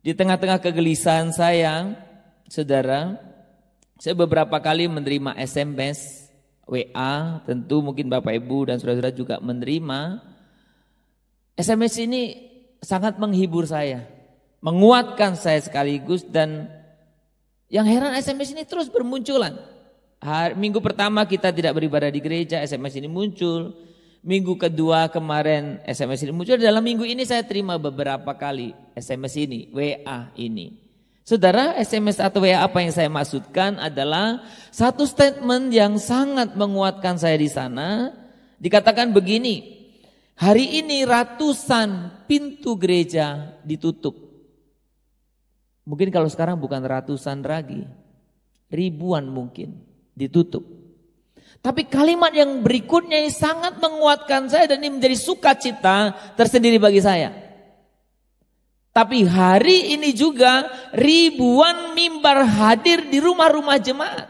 Di tengah-tengah kegelisahan saya, saudara, saya beberapa kali menerima SMS, WA, tentu mungkin Bapak Ibu dan saudara-saudara juga menerima. SMS ini sangat menghibur saya, menguatkan saya sekaligus, dan yang heran SMS ini terus bermunculan. Minggu pertama kita tidak beribadah di gereja, SMS ini muncul. Minggu kedua kemarin SMS ini muncul. Dalam minggu ini saya terima beberapa kali SMS ini, WA ini. Saudara, SMS atau WA apa yang saya maksudkan adalah satu statement yang sangat menguatkan saya di sana. Dikatakan begini, hari ini ratusan pintu gereja ditutup. Mungkin kalau sekarang bukan ratusan lagi, ribuan mungkin ditutup. Tapi kalimat yang berikutnya ini sangat menguatkan saya dan ini menjadi sukacita tersendiri bagi saya. Tapi hari ini juga ribuan mimbar hadir di rumah-rumah jemaat.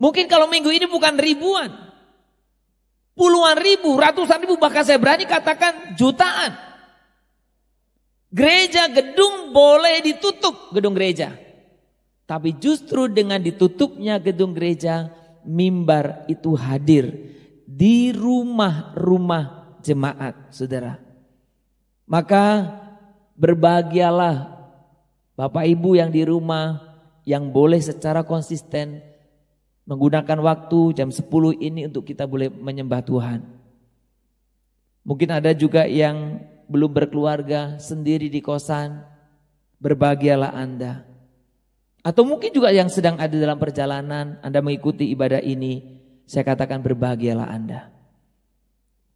Mungkin kalau minggu ini bukan ribuan, puluhan ribu, ratusan ribu, bahkan saya berani katakan jutaan. Gereja, gedung boleh ditutup, gedung gereja. Tapi justru dengan ditutupnya gedung gereja, mimbar itu hadir di rumah-rumah jemaat, saudara. Maka berbahagialah Bapak Ibu yang di rumah, yang boleh secara konsisten menggunakan waktu jam 10 ini untuk kita boleh menyembah Tuhan. Mungkin ada juga yang belum berkeluarga, sendiri di kosan, berbahagialah Anda. Atau mungkin juga yang sedang ada dalam perjalanan, Anda mengikuti ibadah ini, saya katakan berbahagialah Anda.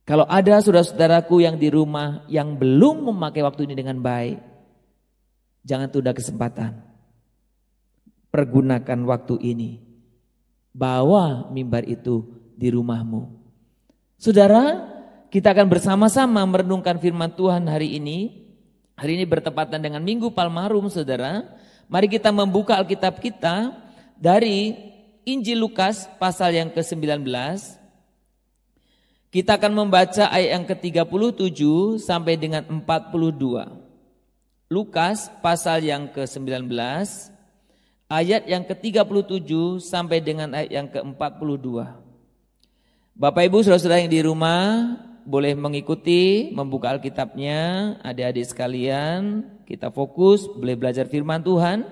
Kalau ada saudara-saudaraku yang di rumah yang belum memakai waktu ini dengan baik, jangan tunda kesempatan. Pergunakan waktu ini. Bawa mimbar itu di rumahmu. Saudara, kita akan bersama-sama merenungkan firman Tuhan hari ini. Hari ini bertepatan dengan Minggu Palmarum, saudara. Mari kita membuka Alkitab kita dari Injil Lukas pasal yang ke-19. Kita akan membaca ayat yang ke-37 sampai dengan 42. Lukas pasal yang ke-19 ayat yang ke-37 sampai dengan ayat yang ke-42. Bapak Ibu saudara-saudara yang di rumah boleh mengikuti, membuka Alkitabnya, adik-adik sekalian, kita fokus, boleh belajar firman Tuhan.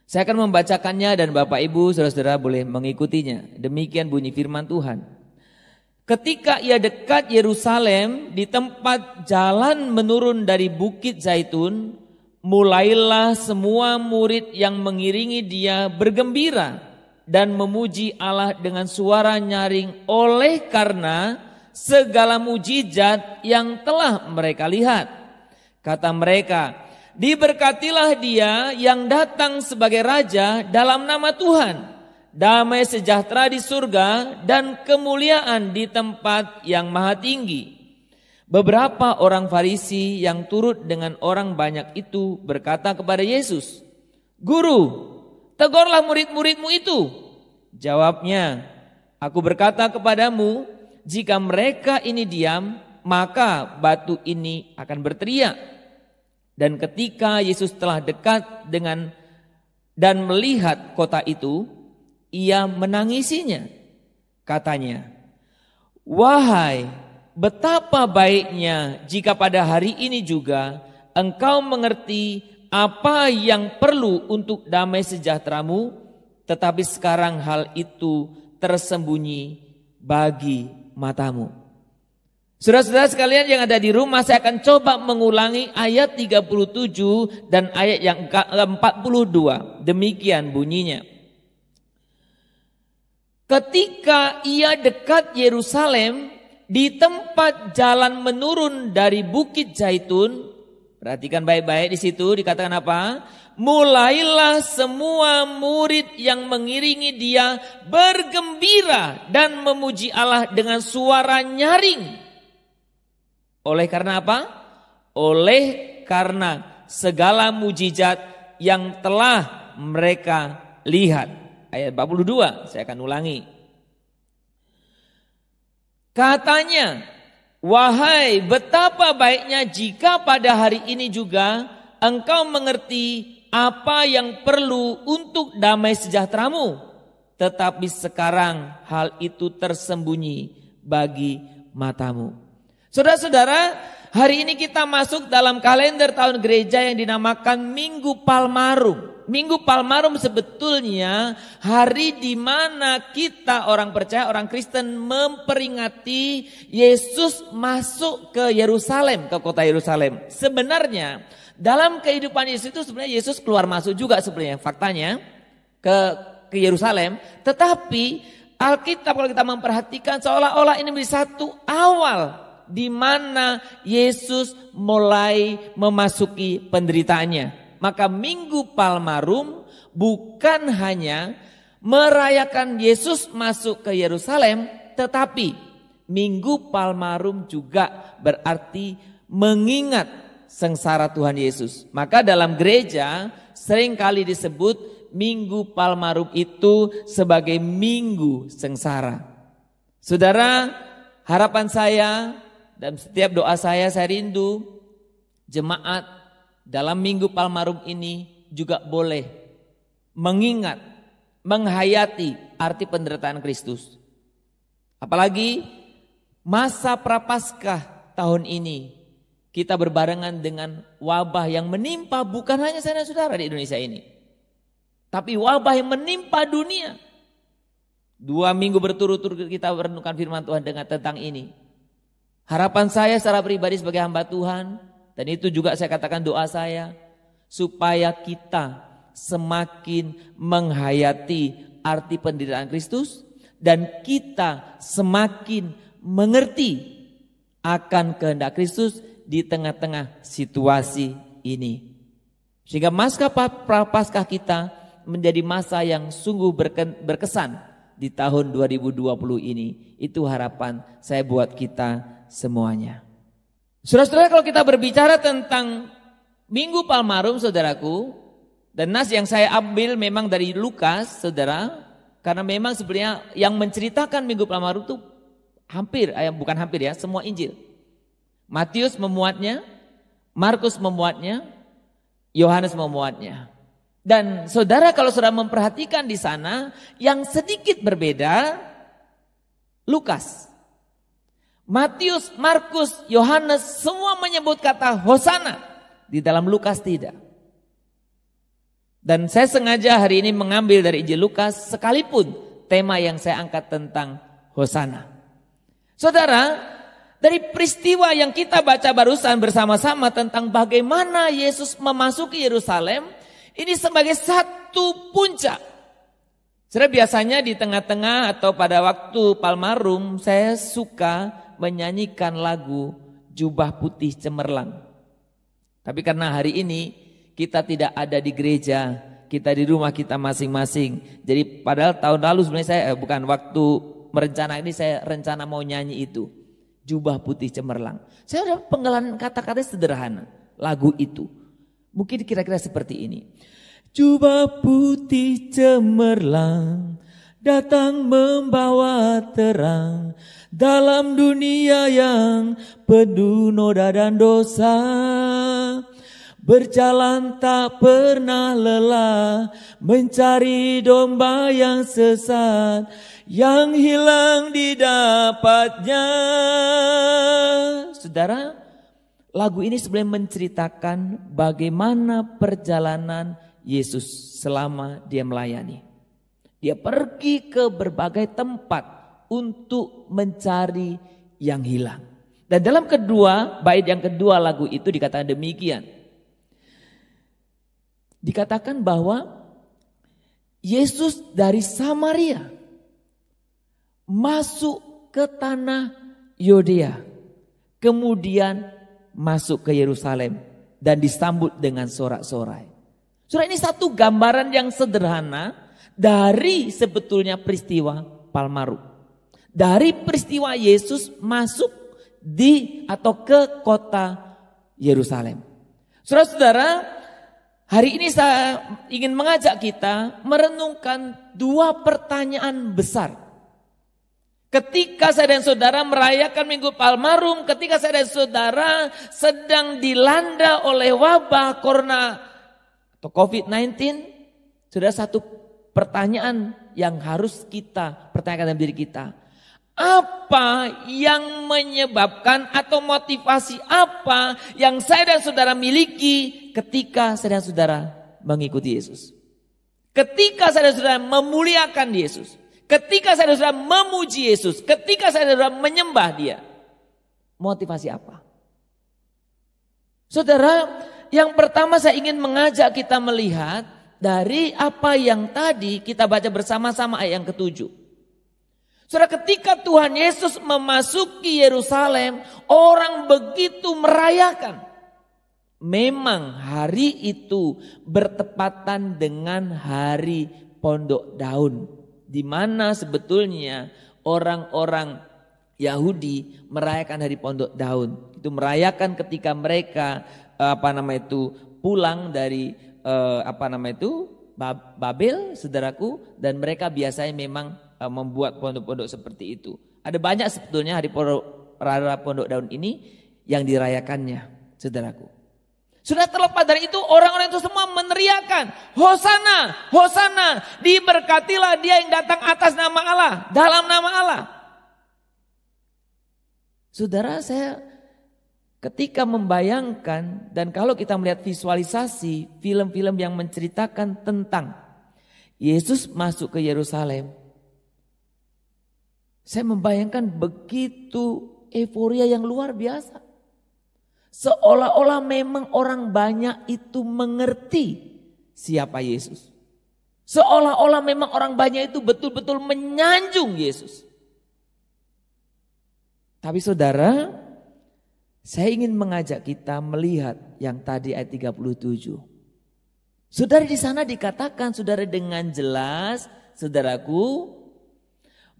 Saya akan membacakannya dan Bapak Ibu saudara-saudara boleh mengikutinya. Demikian bunyi firman Tuhan. Ketika ia dekat Yerusalem, di tempat jalan menurun dari Bukit Zaitun, mulailah semua murid yang mengiringi dia bergembira dan memuji Allah dengan suara nyaring oleh karena segala mujizat yang telah mereka lihat. Kata mereka, diberkatilah dia yang datang sebagai raja dalam nama Tuhan. Damai sejahtera di surga dan kemuliaan di tempat yang maha tinggi. Beberapa orang Farisi yang turut dengan orang banyak itu berkata kepada Yesus, Guru, tegurlah murid-muridmu itu. Jawabnya, aku berkata kepadamu, jika mereka ini diam, maka batu ini akan berteriak. Dan ketika Yesus telah dekat dengan dan melihat kota itu, ia menangisinya. Katanya, wahai, betapa baiknya jika pada hari ini juga engkau mengerti apa yang perlu untuk damai sejahteramu, tetapi sekarang hal itu tersembunyi bagi matamu. Saudara-saudara sekalian yang ada di rumah, saya akan coba mengulangi ayat 37 dan ayat yang ke-42. Demikian bunyinya. Ketika ia dekat Yerusalem, di tempat jalan menurun dari Bukit Zaitun, perhatikan baik-baik di situ dikatakan apa? Mulailah semua murid yang mengiringi dia bergembira dan memuji Allah dengan suara nyaring. Oleh karena apa? Oleh karena segala mujizat yang telah mereka lihat. Ayat 42, saya akan ulangi. Katanya, Wahai, betapa baiknya jika pada hari ini juga engkau mengerti apa yang perlu untuk damai sejahteramu. Tetapi sekarang hal itu tersembunyi bagi matamu. Saudara-saudara, hari ini kita masuk dalam kalender tahun gereja yang dinamakan Minggu Palmarum. Minggu Palmarum sebetulnya hari di mana kita orang percaya, orang Kristen memperingati Yesus masuk ke Yerusalem, ke kota Yerusalem. Sebenarnya dalam kehidupan Yesus itu sebenarnya Yesus keluar masuk juga sebenarnya faktanya ke Yerusalem. Tetapi Alkitab kalau kita memperhatikan seolah-olah ini menjadi satu awal di mana Yesus mulai memasuki penderitaannya. Maka Minggu Palmarum bukan hanya merayakan Yesus masuk ke Yerusalem, tetapi Minggu Palmarum juga berarti mengingat sengsara Tuhan Yesus. Maka dalam gereja seringkali disebut Minggu Palmarum itu sebagai Minggu sengsara. Saudara, harapan saya dan setiap doa saya rindu jemaat dalam Minggu Palmarum ini juga boleh mengingat, menghayati arti penderitaan Kristus. Apalagi masa Prapaskah tahun ini kita berbarengan dengan wabah yang menimpa bukan hanya saya dan saudara di Indonesia ini, tapi wabah yang menimpa dunia. 2 minggu berturut-turut kita merenungkan firman Tuhan tentang ini. Harapan saya secara pribadi sebagai hamba Tuhan, dan itu juga saya katakan doa saya, supaya kita semakin menghayati arti penderitaan Kristus dan kita semakin mengerti akan kehendak Kristus di tengah-tengah situasi ini. Sehingga masa Prapaskah kita menjadi masa yang sungguh berkesan di tahun 2020 ini. Itu harapan saya buat kita semuanya. Saudara-saudara, kalau kita berbicara tentang Minggu Palmarum, saudaraku, dan nas yang saya ambil memang dari Lukas, saudara, karena memang sebenarnya yang menceritakan Minggu Palmarum itu bukan hampir ya, semua Injil. Matius memuatnya, Markus memuatnya, Yohanes memuatnya. Dan saudara, kalau saudara memperhatikan di sana, yang sedikit berbeda, Lukas. Matius, Markus, Yohanes semua menyebut kata Hosana. Di dalam Lukas tidak. Dan saya sengaja hari ini mengambil dari Injil Lukas sekalipun tema yang saya angkat tentang Hosana. Saudara, dari peristiwa yang kita baca barusan bersama-sama tentang bagaimana Yesus memasuki Yerusalem, ini sebagai satu puncak. Saudara, biasanya di tengah-tengah atau pada waktu Palmarum saya suka menyanyikan lagu Jubah Putih Cemerlang. Tapi karena hari ini kita tidak ada di gereja, kita di rumah kita masing-masing. Jadi padahal tahun lalu sebenarnya saya bukan waktu merencana ini, saya rencana mau nyanyi itu. Jubah Putih Cemerlang. Saya ada penggalan kata-kata sederhana lagu itu. Mungkin kira-kira seperti ini. Jubah putih cemerlang datang membawa terang dalam dunia yang penuh noda dan dosa. Berjalan tak pernah lelah mencari domba yang sesat, yang hilang didapatnya. Saudara, lagu ini sebenarnya menceritakan bagaimana perjalanan Yesus selama dia melayani. Dia pergi ke berbagai tempat untuk mencari yang hilang. Dan dalam bait yang kedua lagu itu dikatakan demikian. Dikatakan bahwa Yesus dari Samaria masuk ke tanah Yudea, kemudian masuk ke Yerusalem dan disambut dengan sorak-sorai. Saudara, ini satu gambaran yang sederhana dari sebetulnya peristiwa Palmarum. Dari peristiwa Yesus masuk atau ke kota Yerusalem. Saudara-saudara, hari ini saya ingin mengajak kita merenungkan 2 pertanyaan besar. Ketika saya dan saudara merayakan Minggu Palmarum, ketika saya dan saudara sedang dilanda oleh wabah corona atau COVID-19, sudah satu pertanyaan yang harus kita pertanyakan dalam diri kita. Apa yang menyebabkan atau motivasi apa yang saya dan saudara miliki ketika saya dan saudara mengikuti Yesus? Ketika saya dan saudara memuliakan Yesus, ketika saya dan saudara memuji Yesus, ketika saya dan saudara menyembah Dia, motivasi apa? Saudara, yang pertama saya ingin mengajak kita melihat dari apa yang tadi kita baca bersama-sama ayat yang ke-7. Saudara, ketika Tuhan Yesus memasuki Yerusalem, orang begitu merayakan. Memang hari itu bertepatan dengan hari Pondok Daun, di mana sebetulnya orang-orang Yahudi merayakan hari Pondok Daun. Itu merayakan ketika mereka pulang dari Babel, saudaraku, dan mereka biasanya memang membuat pondok-pondok seperti itu. Ada banyak sebetulnya hari Pondok Daun ini yang dirayakannya, saudaraku. Sudah terlepas dari itu, orang-orang itu semua meneriakan, Hosana, Hosana, diberkatilah dia yang datang atas nama Allah, dalam nama Allah. Saudara, saya ketika membayangkan, dan kalau kita melihat visualisasi film-film yang menceritakan tentang Yesus masuk ke Yerusalem, saya membayangkan begitu euforia yang luar biasa. Seolah-olah memang orang banyak itu mengerti siapa Yesus. Seolah-olah memang orang banyak itu betul-betul menyanjung Yesus. Tapi saudara, saya ingin mengajak kita melihat yang tadi ayat 37. Saudara, di sana dikatakan, saudara, dengan jelas, saudaraku,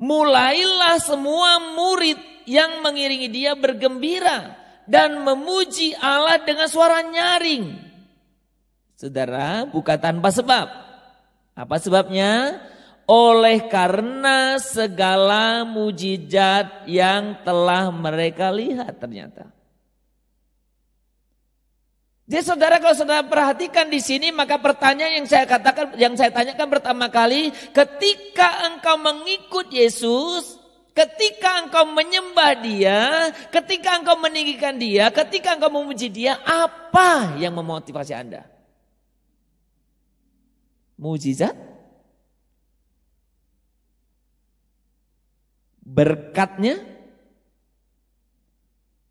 mulailah semua murid yang mengiringi dia bergembira dan memuji Allah dengan suara nyaring. Saudara, bukan tanpa sebab. Apa sebabnya? Oleh karena segala mujizat yang telah mereka lihat ternyata. Jadi saudara, kalau saudara perhatikan di sini, maka pertanyaan yang saya tanyakan pertama kali, ketika engkau mengikut Yesus, ketika engkau menyembah Dia, ketika engkau meninggikan Dia, ketika engkau memuji Dia, apa yang memotivasi Anda? Mujizat? Berkatnya?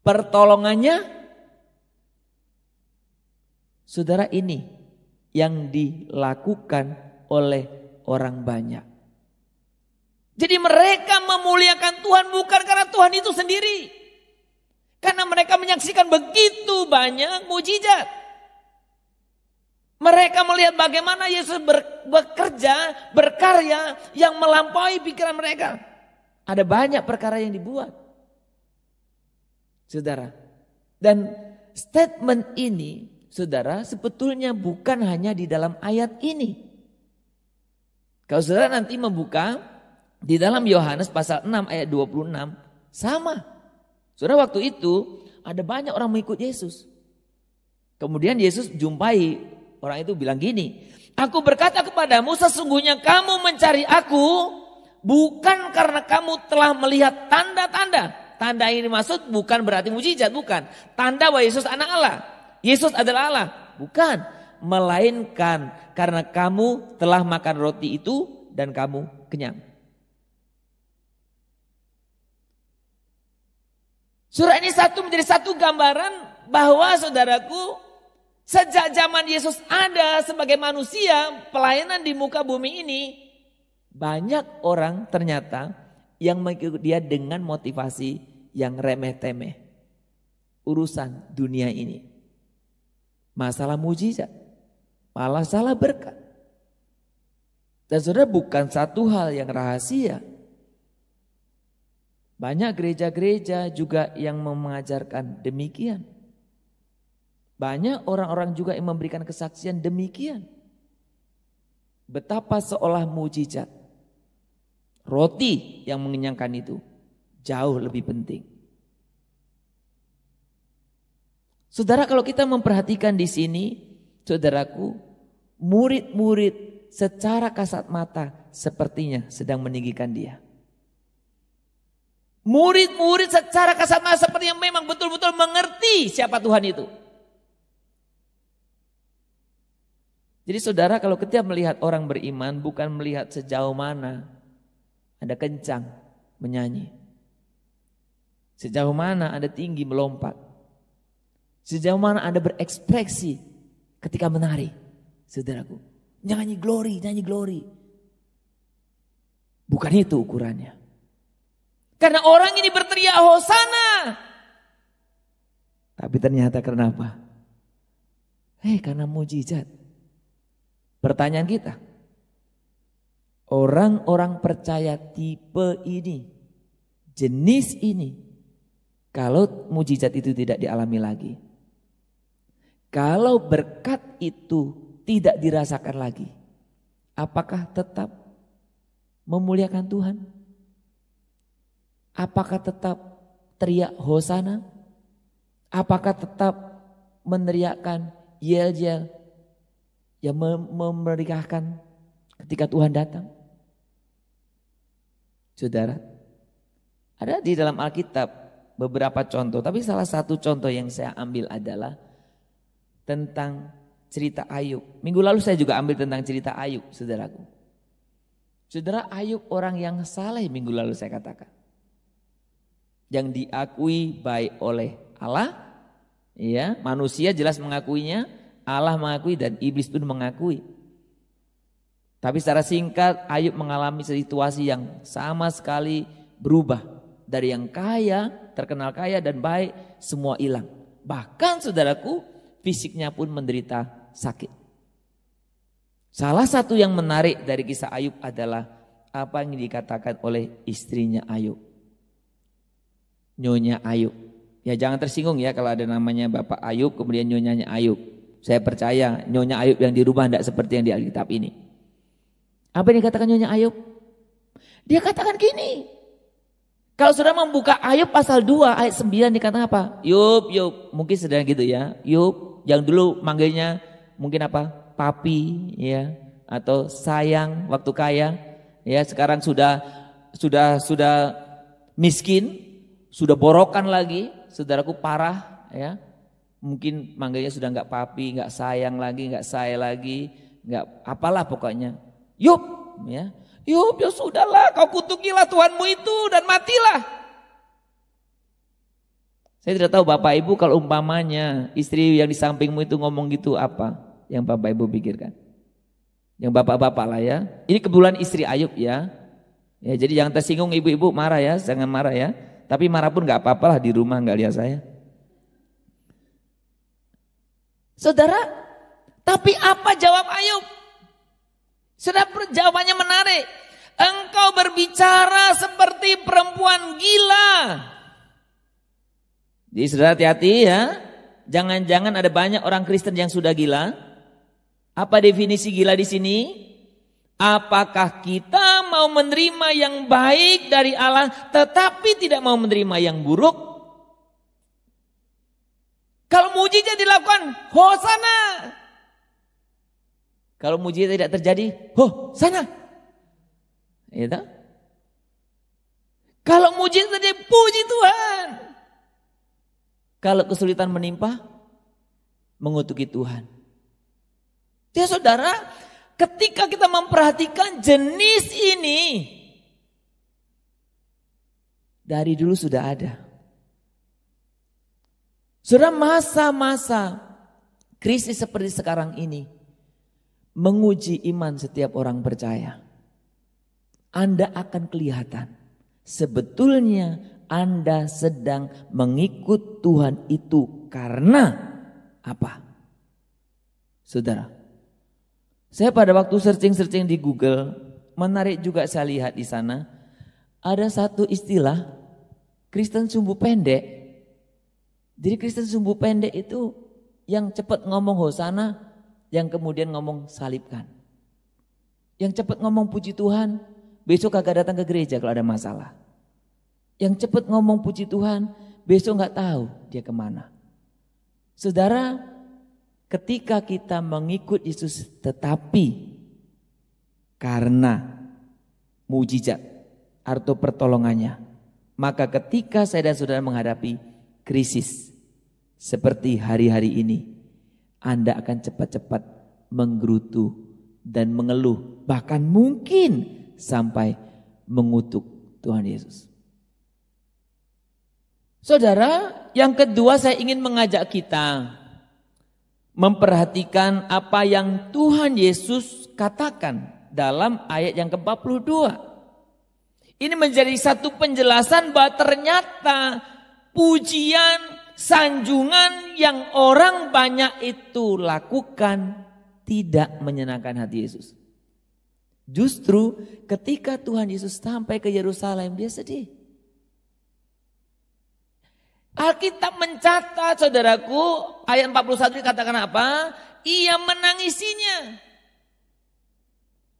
Pertolongannya? Saudara, ini yang dilakukan oleh orang banyak. Jadi mereka memuliakan Tuhan bukan karena Tuhan itu sendiri. Karena mereka menyaksikan begitu banyak mujizat. Mereka melihat bagaimana Yesus bekerja, berkarya yang melampaui pikiran mereka. Ada banyak perkara yang dibuat. Saudara, dan statement ini, saudara, sebetulnya bukan hanya di dalam ayat ini. Kalau saudara nanti membuka di dalam Yohanes pasal 6 ayat 26, sama. Saudara, waktu itu ada banyak orang mengikut Yesus. Kemudian Yesus jumpai orang itu bilang gini, aku berkata kepadamu, sesungguhnya kamu mencari aku bukan karena kamu telah melihat tanda-tanda. Tanda ini maksud bukan berarti mujizat, bukan. Tanda bahwa Yesus anak Allah. Yesus adalah Allah, bukan, melainkan karena kamu telah makan roti itu dan kamu kenyang. Surah ini menjadi satu gambaran bahwa saudaraku, sejak zaman Yesus ada sebagai manusia, pelayanan di muka bumi ini, banyak orang ternyata yang mengikuti dia dengan motivasi yang remeh-temeh. Urusan dunia ini. Masalah mujizat, masalah berkat. Dan saudara, bukan satu hal yang rahasia. Banyak gereja-gereja juga yang mengajarkan demikian. Banyak orang-orang juga yang memberikan kesaksian demikian. Betapa seolah mujizat. Roti yang mengenyangkan itu jauh lebih penting. Saudara, kalau kita memperhatikan di sini, saudaraku, murid-murid secara kasat mata sepertinya sedang meninggikan dia. Murid-murid secara kasat mata sepertinya memang betul-betul mengerti siapa Tuhan itu. Jadi saudara, kalau kita melihat orang beriman bukan melihat sejauh mana Anda kencang menyanyi, sejauh mana Anda tinggi melompat, sejauh mana Anda berekspresi ketika menari. Saudaraku, nyanyi glory. Bukan itu ukurannya. Karena orang ini berteriak Hosana. Tapi ternyata kenapa? Karena mujizat. Pertanyaan kita, orang-orang percaya tipe ini, jenis ini, kalau mujizat itu tidak dialami lagi, kalau berkat itu tidak dirasakan lagi, apakah tetap memuliakan Tuhan? Apakah tetap teriak Hosana? Apakah tetap meneriakkan yel-yel yang memeriahkan ketika Tuhan datang? Saudara, ada di dalam Alkitab beberapa contoh, tapi salah satu contoh yang saya ambil adalah tentang cerita Ayub. Minggu lalu saya juga ambil tentang cerita Ayub, saudaraku. Saudara, Ayub orang yang saleh minggu lalu saya katakan. Yang diakui baik oleh Allah, ya, manusia jelas mengakuinya, Allah mengakui dan iblis pun mengakui. Tapi secara singkat Ayub mengalami situasi yang sama sekali berubah. Dari yang kaya, terkenal kaya dan baik, semua hilang. Bahkan saudaraku, fisiknya pun menderita sakit. Salah satu yang menarik dari kisah Ayub adalah apa yang dikatakan oleh istrinya Ayub, Nyonya Ayub. Ya jangan tersinggung ya kalau ada namanya Bapak Ayub kemudian Nyonyanya Ayub. Saya percaya Nyonya Ayub yang di rumah tidak seperti yang di Alkitab ini. Apa yang dikatakan Nyonya Ayub? Dia katakan gini. Kalau sudah membuka Ayub pasal 2 ayat 9 dikatakan apa? Yub, mungkin sedang gitu ya. Yub yang dulu manggilnya mungkin apa? Papi ya, atau sayang waktu kaya. Ya, sekarang sudah miskin, sudah borokan lagi, saudaraku, parah ya. Mungkin manggilnya sudah enggak papi, enggak sayang lagi, enggak saya lagi, enggak apalah pokoknya. Yub ya. Yub, ya sudahlah, kau kutukilah Tuhanmu itu dan matilah. Saya tidak tahu Bapak Ibu kalau umpamanya istri yang di sampingmu itu ngomong gitu apa yang Bapak Ibu pikirkan? Yang bapak-bapak lah ya. Ini kebetulan istri Ayub ya. Ya, jadi jangan tersinggung ibu-ibu, marah ya, jangan marah ya. Tapi marah pun nggak apa-apa lah, di rumah nggak lihat saya. Saudara, tapi apa jawab Ayub? Saudara, jawabannya menarik. Engkau berbicara seperti perempuan gila. Jadi saudara hati-hati ya. Jangan-jangan ada banyak orang Kristen yang sudah gila. Apa definisi gila di sini? Apakah kita mau menerima yang baik dari Allah tetapi tidak mau menerima yang buruk? Kalau mujizat dilakukan, Hosana. Kalau mujizat tidak terjadi, Hosana. Gitu. Kalau mujizat terjadi, puji Tuhan. Kalau kesulitan menimpa, mengutuki Tuhan. Ya saudara, ketika kita memperhatikan jenis ini, dari dulu sudah ada. Saudara, masa-masa krisis seperti sekarang ini menguji iman setiap orang percaya. Anda akan kelihatan sebetulnya Anda sedang mengikut Tuhan itu karena apa? Saudara, saya pada waktu searching di Google, menarik juga saya lihat di sana, ada satu istilah Kristen sumbu pendek. Jadi Kristen sumbu pendek itu yang cepat ngomong Hosana, yang kemudian ngomong salibkan. Yang cepat ngomong puji Tuhan, besok kagak datang ke gereja kalau ada masalah. Yang cepat ngomong puji Tuhan, besok nggak tahu dia kemana. Saudara, ketika kita mengikut Yesus tetapi karena mujizat atau pertolongannya, maka ketika saya dan saudara menghadapi krisis seperti hari-hari ini, Anda akan cepat-cepat menggerutu dan mengeluh, bahkan mungkin sampai mengutuk Tuhan Yesus. Saudara, yang kedua saya ingin mengajak kita memperhatikan apa yang Tuhan Yesus katakan dalam ayat yang ke-42. Ini menjadi satu penjelasan bahwa ternyata pujian, sanjungan yang orang banyak itu lakukan tidak menyenangkan hati Yesus. Justru ketika Tuhan Yesus sampai ke Yerusalem, dia sedih. Alkitab mencatat, saudaraku, ayat 41 dikatakan apa? Ia menangisinya.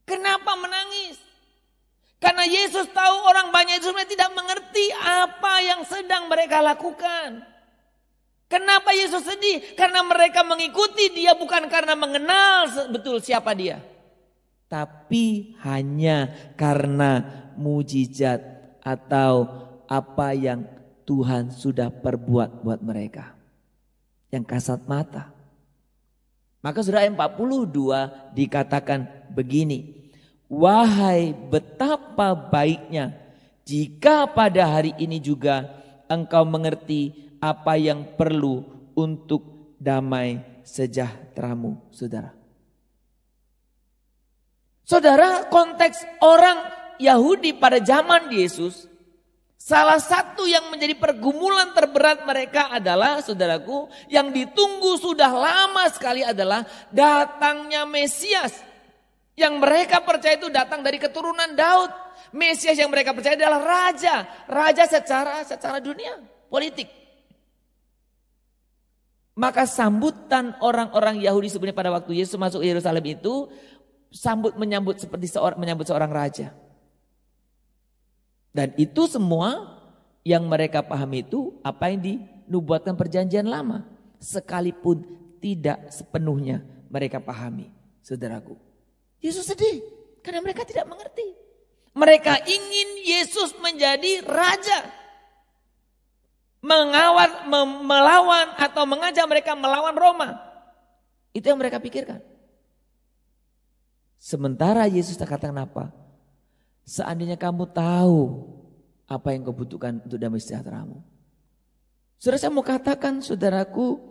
Kenapa menangis? Karena Yesus tahu orang banyak itu sebenarnya tidak mengerti apa yang sedang mereka lakukan. Kenapa Yesus sedih? Karena mereka mengikuti dia bukan karena mengenal betul siapa dia. Tapi hanya karena mujizat atau apa yang Tuhan sudah perbuat buat mereka. Yang kasat mata. Maka surah 42 dikatakan begini. Wahai betapa baiknya jika pada hari ini juga engkau mengerti apa yang perlu untuk damai sejahteramu, saudara. Saudara, konteks orang Yahudi pada zaman Yesus, salah satu yang menjadi pergumulan terberat mereka adalah, saudaraku, yang ditunggu sudah lama sekali adalah datangnya Mesias. Yang mereka percaya itu datang dari keturunan Daud. Mesias yang mereka percaya adalah raja. Raja secara dunia, politik. Maka sambutan orang-orang Yahudi sebenarnya pada waktu Yesus masuk ke Yerusalem itu menyambut seperti menyambut seorang raja. Dan itu semua yang mereka pahami itu apa yang dinubuatkan perjanjian lama. Sekalipun tidak sepenuhnya mereka pahami, saudaraku. Yesus sedih karena mereka tidak mengerti. Mereka ingin Yesus menjadi raja. Melawan atau mengajak mereka melawan Roma. Itu yang mereka pikirkan. Sementara Yesus katakan apa? Seandainya kamu tahu apa yang kau butuhkan untuk damai sejahteramu. Saudara, saya mau katakan, saudaraku,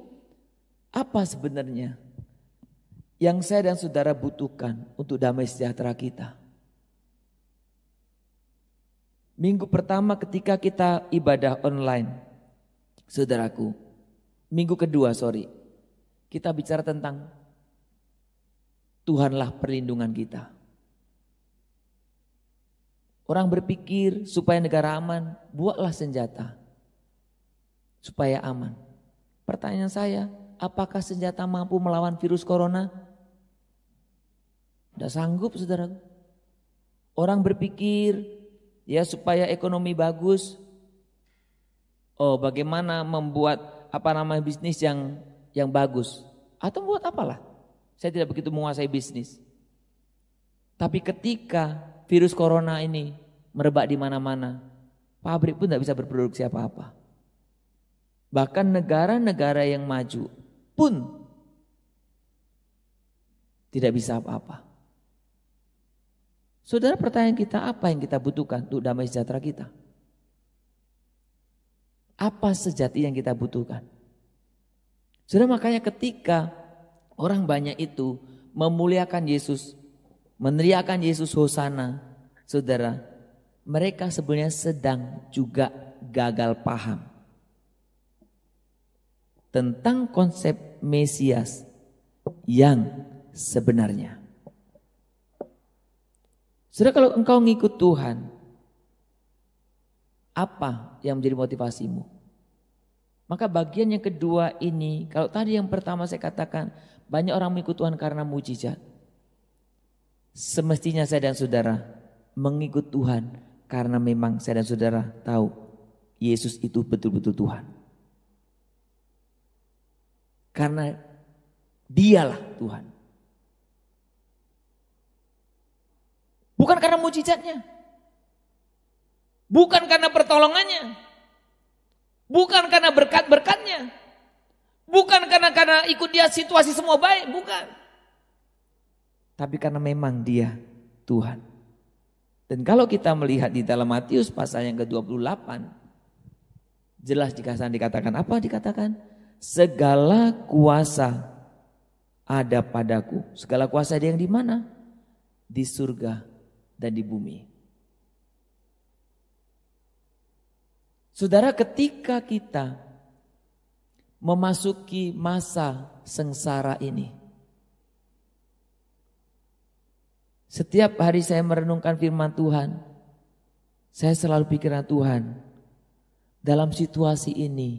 apa sebenarnya yang saya dan saudara butuhkan untuk damai sejahtera kita? Minggu pertama ketika kita ibadah online, saudaraku, minggu kedua kita bicara tentang Tuhanlah perlindungan kita. Orang berpikir supaya negara aman, buatlah senjata supaya aman. Pertanyaan saya, apakah senjata mampu melawan virus corona? Tidak sanggup, saudara. Orang berpikir ya supaya ekonomi bagus. Oh, bagaimana membuat bisnis yang bagus? Atau buat apalah? Saya tidak begitu menguasai bisnis. Tapi ketika virus corona ini merebak di mana-mana, pabrik pun tidak bisa berproduksi apa-apa. Bahkan negara-negara yang maju pun tidak bisa apa-apa. Saudara, pertanyaan kita, apa yang kita butuhkan untuk damai sejahtera kita? Apa sejati yang kita butuhkan? Saudara, makanya ketika orang banyak itu memuliakan Yesus, meneriakan Yesus Hosana, saudara, mereka sebenarnya sedang juga gagal paham tentang konsep Mesias yang sebenarnya. Saudara, kalau engkau ngikut Tuhan, apa yang menjadi motivasimu? Maka bagian yang kedua ini, kalau tadi yang pertama saya katakan, banyak orang mengikut Tuhan karena mujizat. Semestinya saya dan saudara mengikut Tuhan karena memang saya dan saudara tahu Yesus itu betul-betul Tuhan. Karena Dialah Tuhan. Bukan karena mujizatnya. Bukan karena pertolongannya. Bukan karena berkat-berkatnya. Bukan karena ikut dia situasi semua baik. Bukan. Tapi karena memang dia Tuhan. Dan kalau kita melihat di dalam Matius pasal yang ke-28. Jelas dikatakan apa? Dikatakan segala kuasa ada padaku. Segala kuasa ada yang di mana? Di surga dan di bumi. Saudara, ketika kita memasuki masa sengsara ini, setiap hari saya merenungkan firman Tuhan, saya selalu pikiran Tuhan, dalam situasi ini,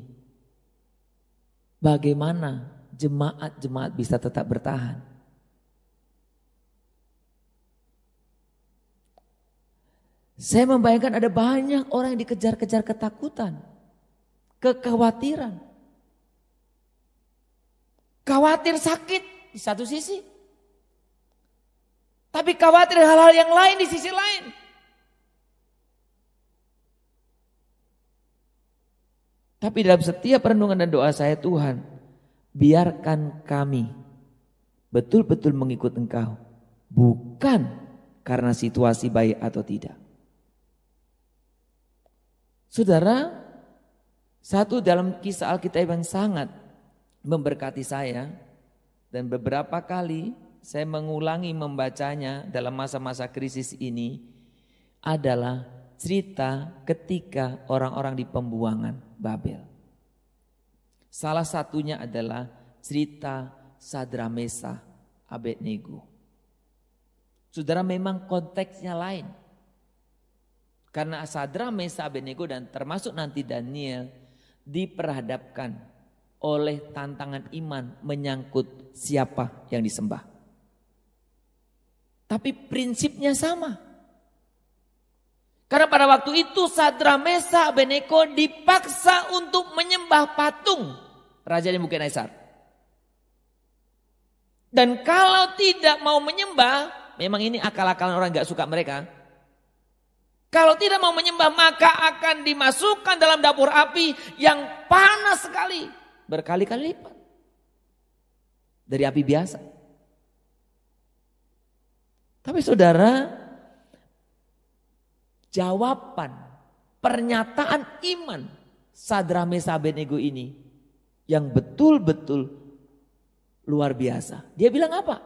bagaimana jemaat-jemaat bisa tetap bertahan? Saya membayangkan ada banyak orang yang dikejar-kejar ketakutan, kekhawatiran. Khawatir sakit di satu sisi. Tapi khawatir hal-hal yang lain di sisi lain. Tapi dalam setiap renungan dan doa saya, Tuhan, biarkan kami betul-betul mengikut Engkau. Bukan karena situasi baik atau tidak. Saudara, satu dalam kisah Alkitab yang sangat memberkati saya, dan beberapa kali saya mengulangi membacanya dalam masa-masa krisis ini, adalah cerita ketika orang-orang di pembuangan Babel. Salah satunya adalah cerita Sadrak Mesakh Abednego. Saudara, memang konteksnya lain. Karena Sadrak Mesakh Abednego dan termasuk nanti Daniel diperhadapkan oleh tantangan iman menyangkut siapa yang disembah. Tapi prinsipnya sama. Karena pada waktu itu Sadrak Mesakh Abednego dipaksa untuk menyembah patung Raja Nebukadnezar. Dan kalau tidak mau menyembah, memang ini akal-akalan orang gak suka mereka. Kalau tidak mau menyembah maka akan dimasukkan dalam dapur api yang panas sekali. Berkali-kali lipat dari api biasa. Tapi saudara, jawaban pernyataan iman Sadrak Mesakh Abednego ini yang betul-betul luar biasa. Dia bilang apa?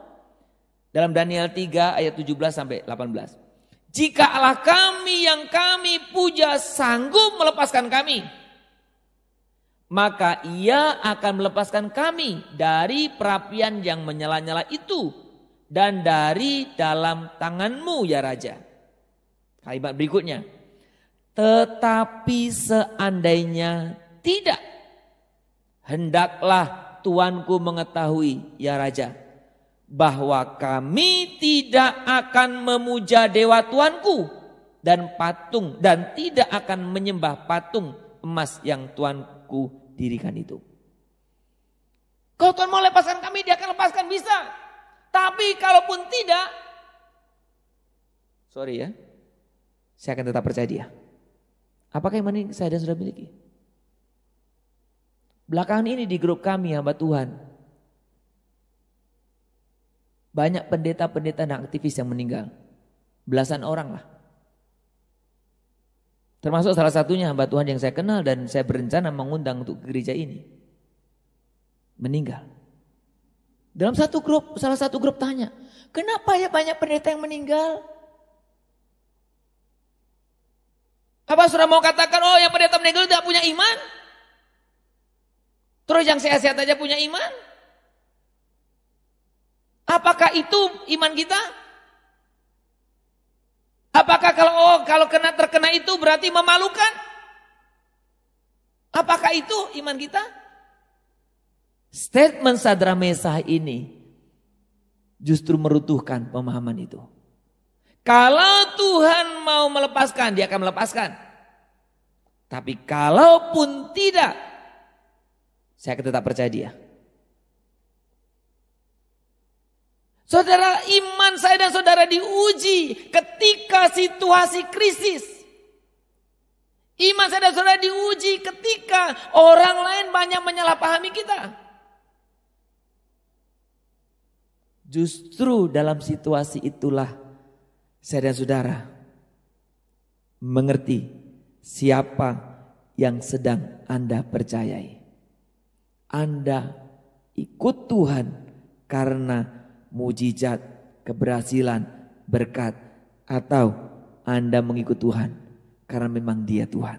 Dalam Daniel 3 ayat 17 sampai 18. Jika Allah kami yang kami puja sanggup melepaskan kami, maka Ia akan melepaskan kami dari perapian yang menyala-nyala itu dan dari dalam tanganmu ya Raja. Kalimat berikutnya. Tetapi seandainya tidak, hendaklah tuanku mengetahui ya Raja, bahwa kami tidak akan memuja dewa tuanku dan patung dan tidak akan menyembah patung emas yang tuanku dirikan itu. Kalau Tuhan mau lepaskan kami, Dia akan lepaskan, bisa. Tapi kalaupun tidak, sorry ya, saya akan tetap percaya Dia. Apakah iman ini saya dan sudah miliki? Belakangan ini di grup kami hamba Tuhan, banyak pendeta-pendeta dan aktivis yang meninggal. Belasan orang lah. Termasuk salah satunya hamba Tuhan yang saya kenal dan saya berencana mengundang untuk gereja ini. Meninggal. Dalam satu grup, salah satu grup tanya, kenapa ya banyak pendeta yang meninggal? Apa sudah mau katakan, oh yang pendeta meninggal tidak punya iman? Terus yang sehat-sehat aja punya iman? Apakah itu iman kita? Apakah kalau terkena itu berarti memalukan? Apakah itu iman kita? Statement Sadrak Mesakh ini justru meruntuhkan pemahaman itu. Kalau Tuhan mau melepaskan, dia akan melepaskan. Tapi kalaupun tidak, saya akan tetap percaya dia. Saudara, iman saya dan saudara diuji ketika situasi krisis. Iman saya dan saudara diuji ketika orang lain banyak menyalahpahami kita. Justru dalam situasi itulah saya dan saudara mengerti siapa yang sedang Anda percayai. Anda ikut Tuhan karena mujizat, keberhasilan, berkat, atau Anda mengikut Tuhan karena memang Dia Tuhan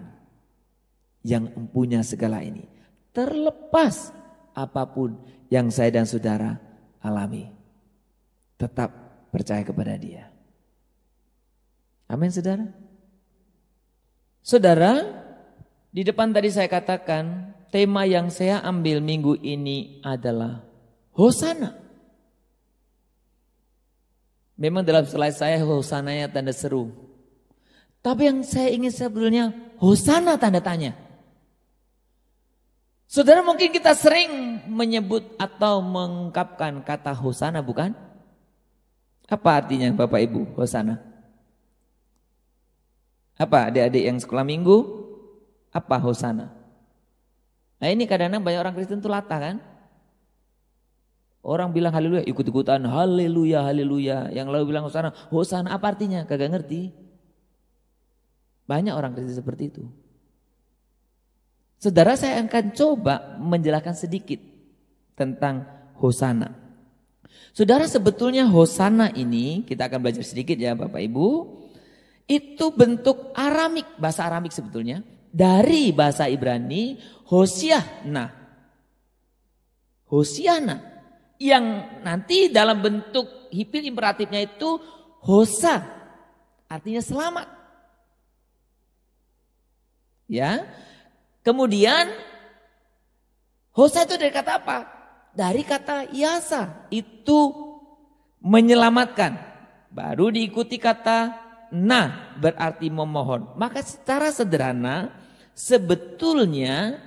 yang mempunyai segala ini. Terlepas apapun yang saya dan saudara alami, tetap percaya kepada Dia. Amin, saudara. Saudara, di depan tadi saya katakan tema yang saya ambil minggu ini adalah Hosana. Memang dalam slide saya Hosananya tanda seru. Tapi yang saya ingin sebetulnya Hosana tanda tanya. Saudara, mungkin kita sering menyebut atau mengungkapkan kata Hosana, bukan? Apa artinya Bapak Ibu Hosana? Apa adik-adik yang sekolah minggu? Apa Hosana? Nah ini kadang-kadang banyak orang Kristen itu latah kan? Orang bilang haleluya, ikut-ikutan haleluya, haleluya. Yang lalu bilang Hosana, Hosana apa artinya? Kagak ngerti. Banyak orang Kristen seperti itu. Saudara, saya akan coba menjelaskan sedikit tentang Hosana. Saudara, sebetulnya Hosana ini, kita akan belajar sedikit ya Bapak Ibu. Itu bentuk Aramik, bahasa Aramik sebetulnya. Dari bahasa Ibrani, Hosiana. Hosiana. Yang nanti dalam bentuk hipil imperatifnya itu Hosa. Artinya selamat. Ya. Kemudian Hosa itu dari kata apa? Dari kata Yasa. Itu menyelamatkan. Baru diikuti kata Na, berarti memohon. Maka secara sederhana sebetulnya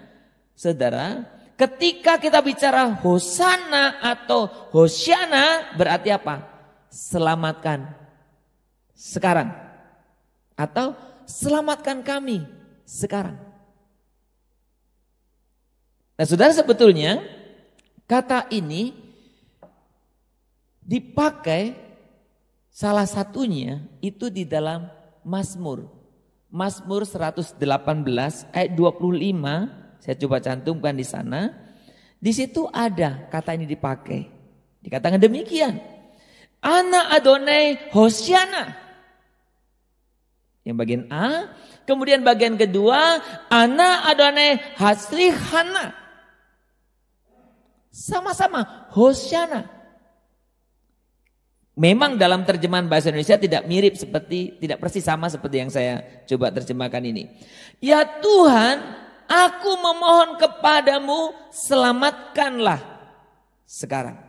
saudara, ketika kita bicara Hosana atau Hosiana berarti apa? Selamatkan sekarang. Atau selamatkan kami sekarang. Nah saudara, sebetulnya kata ini dipakai salah satunya itu di dalam Mazmur. Mazmur 118 ayat 25, saya coba cantumkan di sana. Di situ ada kata ini dipakai. Dikatakan demikian. Ana Adonai Hosiana. Yang bagian A. Kemudian bagian kedua, Ana Adonai Haslihana. Sama-sama Hosiana. Memang dalam terjemahan bahasa Indonesia tidak mirip seperti, tidak persis sama seperti yang saya coba terjemahkan ini. Ya Tuhan, aku memohon kepadamu, selamatkanlah sekarang.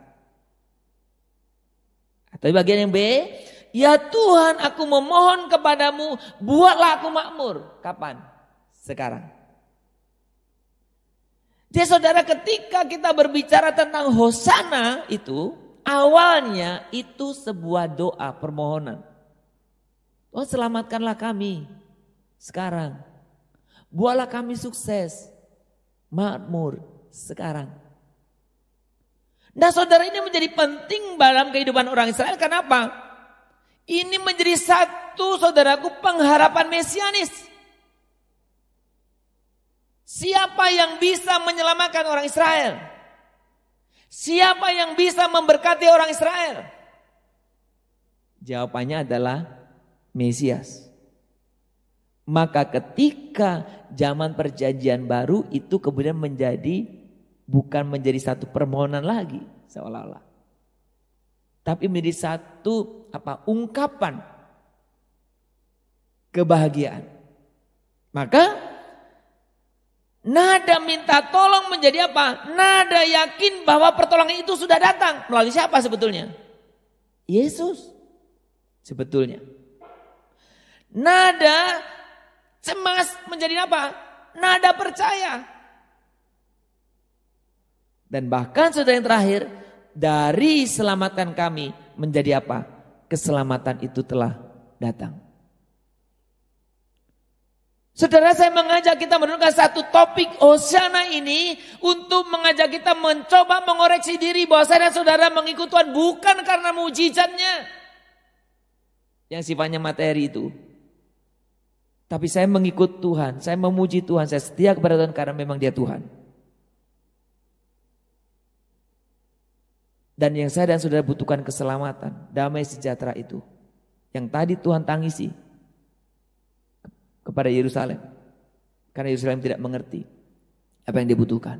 Atau bagian yang B, ya Tuhan, aku memohon kepadamu, buatlah aku makmur. Kapan? Sekarang. Jadi saudara, ketika kita berbicara tentang Hosana itu, awalnya itu sebuah doa permohonan. Oh, selamatkanlah kami sekarang. Buatlah kami sukses, makmur sekarang. Nah saudara, ini menjadi penting dalam kehidupan orang Israel. Kenapa? Ini menjadi satu, saudaraku, pengharapan mesianis. Siapa yang bisa menyelamatkan orang Israel? Siapa yang bisa memberkati orang Israel? Jawabannya adalah Mesias. Maka ketika zaman perjanjian baru itu kemudian bukan menjadi satu permohonan lagi seolah-olah. Tapi menjadi satu ungkapan kebahagiaan. Maka nada minta tolong menjadi apa? Nada yakin bahwa pertolongan itu sudah datang. Melalui siapa sebetulnya? Yesus. sebetulnya. Nada cemas menjadi apa? Nada percaya. Dan bahkan saudara yang terakhir, dari selamatkan kami menjadi apa? Keselamatan itu telah datang. Saudara, saya mengajak kita menurunkan satu topik Hosiana ini untuk mengajak kita mencoba mengoreksi diri bahwa saya dan saudara mengikut Tuhan bukan karena mujizatnya yang sifatnya materi itu. Tapi saya mengikut Tuhan, saya memuji Tuhan, saya setia kepada Tuhan karena memang Dia Tuhan. Dan yang saya dan saudara butuhkan keselamatan, damai sejahtera itu. Yang tadi Tuhan tangisi kepada Yerusalem. Karena Yerusalem tidak mengerti apa yang dibutuhkan.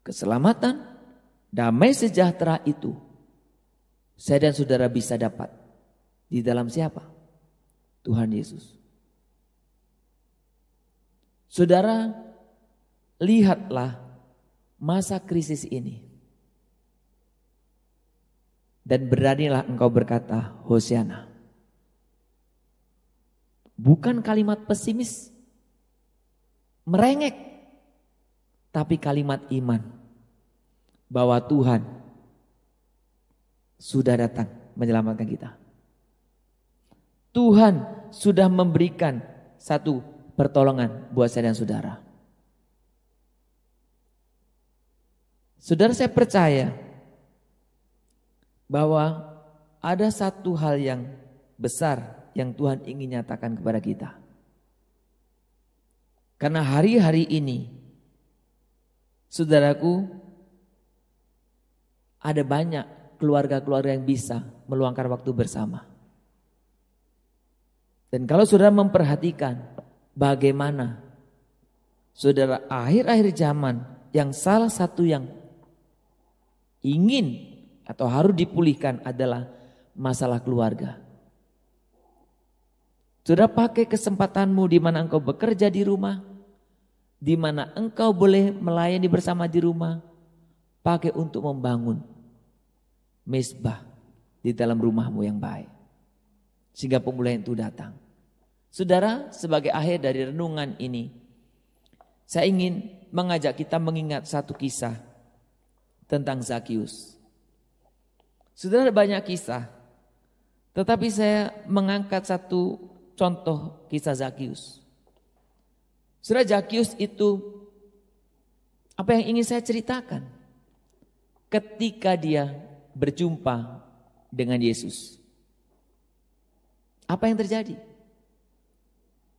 Keselamatan, damai sejahtera itu saya dan saudara bisa dapat di dalam siapa? Tuhan Yesus. Saudara, lihatlah masa krisis ini. Dan beranilah engkau berkata, Hosiana. Bukan kalimat pesimis, merengek, tapi kalimat iman. Bahwa Tuhan sudah datang menyelamatkan kita. Tuhan sudah memberikan satu pertolongan buat saya dan saudara. Saudara, saya percaya bahwa ada satu hal yang besar yang Tuhan ingin nyatakan kepada kita. Karena hari-hari ini, saudaraku, ada banyak keluarga-keluarga yang bisa meluangkan waktu bersama. Dan kalau saudara memperhatikan bagaimana saudara akhir-akhir zaman yang salah satu yang ingin atau harus dipulihkan adalah masalah keluarga. Sudah pakai kesempatanmu di mana engkau bekerja di rumah, di mana engkau boleh melayani bersama di rumah, pakai untuk membangun mezbah di dalam rumahmu yang baik. Sehingga pemulihan itu datang. Saudara, sebagai akhir dari renungan ini, saya ingin mengajak kita mengingat satu kisah tentang Zakius. Saudara, ada banyak kisah, tetapi saya mengangkat satu contoh kisah Zakius. Saudara, Zakius itu apa yang ingin saya ceritakan? Ketika dia berjumpa dengan Yesus, apa yang terjadi?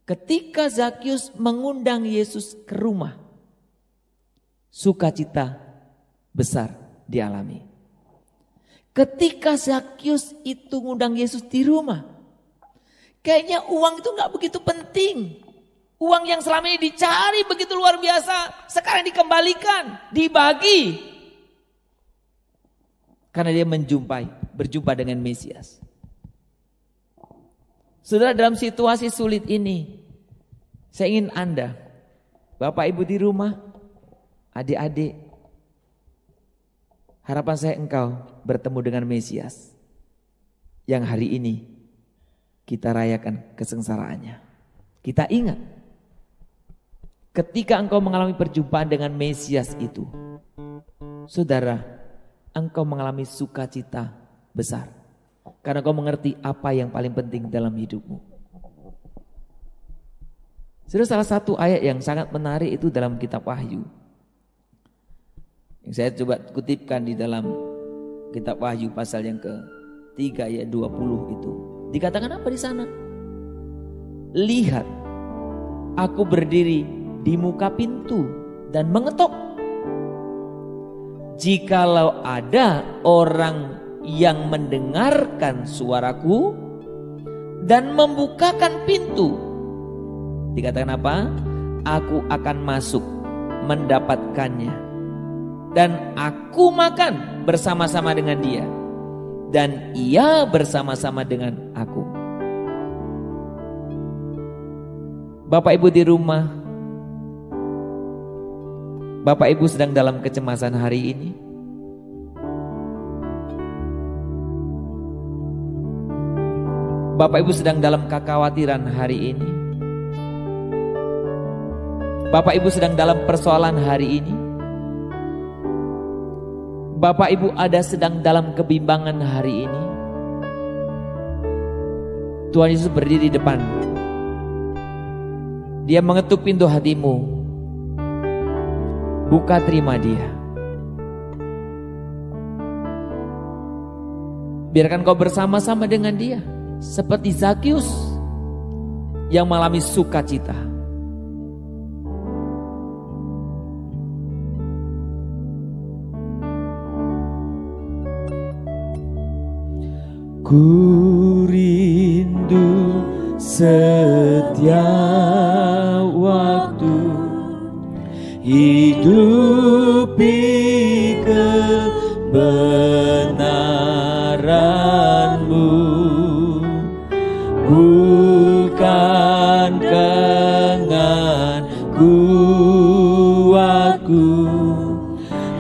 Ketika Zakius mengundang Yesus ke rumah, sukacita besar dialami. Ketika Zakius itu mengundang Yesus di rumah, kayaknya uang itu gak begitu penting. Uang yang selama ini dicari begitu luar biasa, sekarang dikembalikan, dibagi. Karena dia berjumpa dengan Mesias. Saudara, dalam situasi sulit ini, saya ingin Anda, Bapak Ibu di rumah, adik-adik, harapan saya engkau bertemu dengan Mesias yang hari ini kita rayakan kesengsaraannya. Kita ingat, ketika engkau mengalami perjumpaan dengan Mesias itu, saudara, engkau mengalami sukacita besar. Karena engkau mengerti apa yang paling penting dalam hidupmu. Saudara, salah satu ayat yang sangat menarik itu dalam kitab Wahyu. Yang saya coba kutipkan di dalam kitab Wahyu pasal yang ke-3 ayat 20 itu. Dikatakan apa di sana? Lihat, aku berdiri di muka pintu dan mengetok. Jikalau ada orang yang mendengarkan suaraku dan membukakan pintu, dikatakan apa? Aku akan masuk mendapatkannya dan aku makan bersama-sama dengan dia dan ia bersama-sama dengan aku. Bapak Ibu di rumah, Bapak Ibu sedang dalam kecemasan hari ini. Bapak Ibu sedang dalam kekhawatiran hari ini. Bapak Ibu sedang dalam persoalan hari ini. Bapak Ibu ada sedang dalam kebimbangan hari ini. Tuhan Yesus berdiri di depan. Dia mengetuk pintu hatimu. Buka, terima Dia. Biarkan kau bersama-sama dengan Dia, seperti Zakius yang mengalami sukacita. Ku rindu setiap waktu hidupi kebenaran-Mu, bukan dengan kuatku,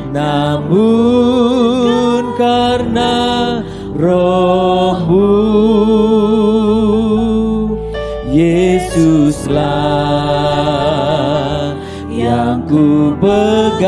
namun karena Roh-Mu. Yesuslah yang ku pegang